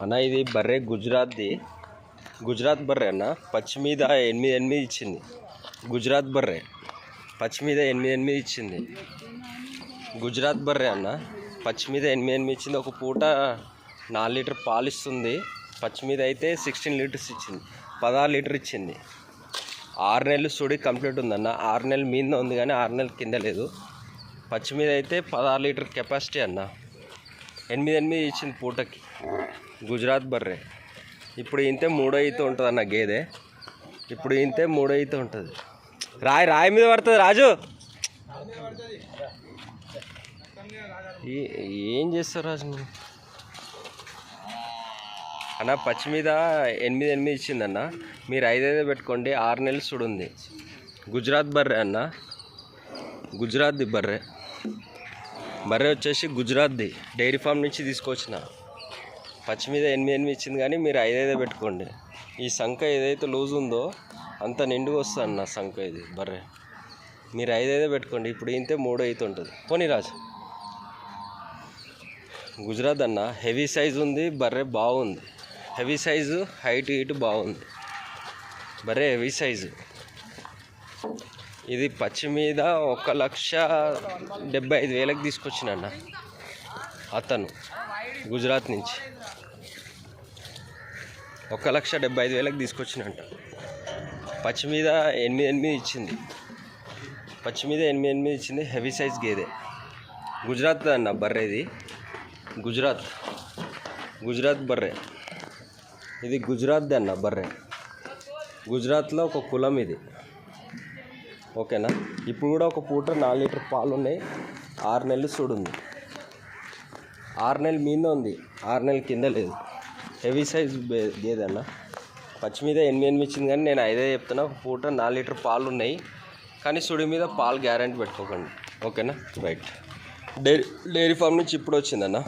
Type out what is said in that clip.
అన్న ఇది బర్రె గుజరాత్ బర్రె అన్న. పచ్చి మీద 8 ఇచ్చింది. గుజరాత్ బర్రె పచ్చి మీద 8 ఇచ్చింది. గుజరాత్ బర్రె అన్న. పచ్చి మీద 8 ఇచ్చింది. ఒక పూట 4 లీటర్ పాలు ఇస్తుంది. పచ్చి మీద అయితే 16 లీటర్స్ ఇచ్చింది. 16 లీటర్ ఇచ్చింది. 6 నెలలు సుడి కంప్లీట్ ఉందన్న. 6 నెలలు మీద ఉంది కానీ 6 నెలల కింద లేదు. పచ్చి మీద అయితే 16 లీటర్ కెపాసిటీ అన్న. 8 ఇచ్చింది పూటకి. గుజరాత్ బర్రె ఇప్పుడు ఇంతే 3 అయితే ఉంటుంది అన్న గేదె. ఇప్పుడు ఇంతే 3 అయితే ఉంటుంది. రాయి మీద పడుతుంది రాజు. ఏం చేస్తారు రాజు అన్న? పచ్చి మీద 8 ఇచ్చిందన్న. మీరు 5 పెట్టుకోండి. 6 నెలలు సుడుంది. గుజరాత్ బర్రె అన్న. గుజరాత్ది బర్రె వచ్చేసి గుజరాత్ది డైరీ ఫామ్ నుంచి తీసుకొచ్చిన. పచ్చి మీద 8 ఇచ్చింది కానీ మీరు 5 పెట్టుకోండి. ఈ సంఖ ఏదైతే లూజ్ ఉందో అంత నిండుగా వస్తుంది అన్న సంఖ. ఇది బర్రె మీరు 5 పెట్టుకోండి. ఇప్పుడు ఇంతే 3 అయితే ఉంటుంది. పోనీ రాజు. గుజరాత్ అన్న. హెవీ సైజు ఉంది బర్రె. బాగుంది. హెవీ సైజు, హైట్ బాగుంది బర్రె. Heavy size. ఇది పచ్చి మీద 1,75,000కి తీసుకొచ్చినన్న అతను గుజరాత్ నుంచి. 1,75,000కి తీసుకొచ్చినంట. పచ్చి మీద 8 ఇచ్చింది. పచ్చి మీద 8 ఇచ్చింది. హెవీ సైజ్ గేదె. గుజరాత్ అన్న బర్రె. ఇది గుజరాత్ బర్రె. ఇది గుజరాత్ది అన్న బర్రె. గుజరాత్లో ఒక కులం ఇది. ఓకేనా? ఇప్పుడు కూడా ఒక పూట 4 లీటర్ పాలు ఉన్నాయి. 6 నెలలు చూడుంది. 6 నెలల మీద ఉంది. 6 నెలల కింద లేదు. హెవీ సైజ్ గేదె అన్న. పచ్చి మీద 8 ఇచ్చింది కానీ నేను 5 చెప్తున్నా. ఒక పూట 4 లీటర్ పాలు ఉన్నాయి కానీ సుడి మీద పాలు గ్యారెంటీ పెట్టుకోకండి. ఓకేనా? రైట్. డైరీ ఫామ్ నుంచి ఇప్పుడు వచ్చిందన్న.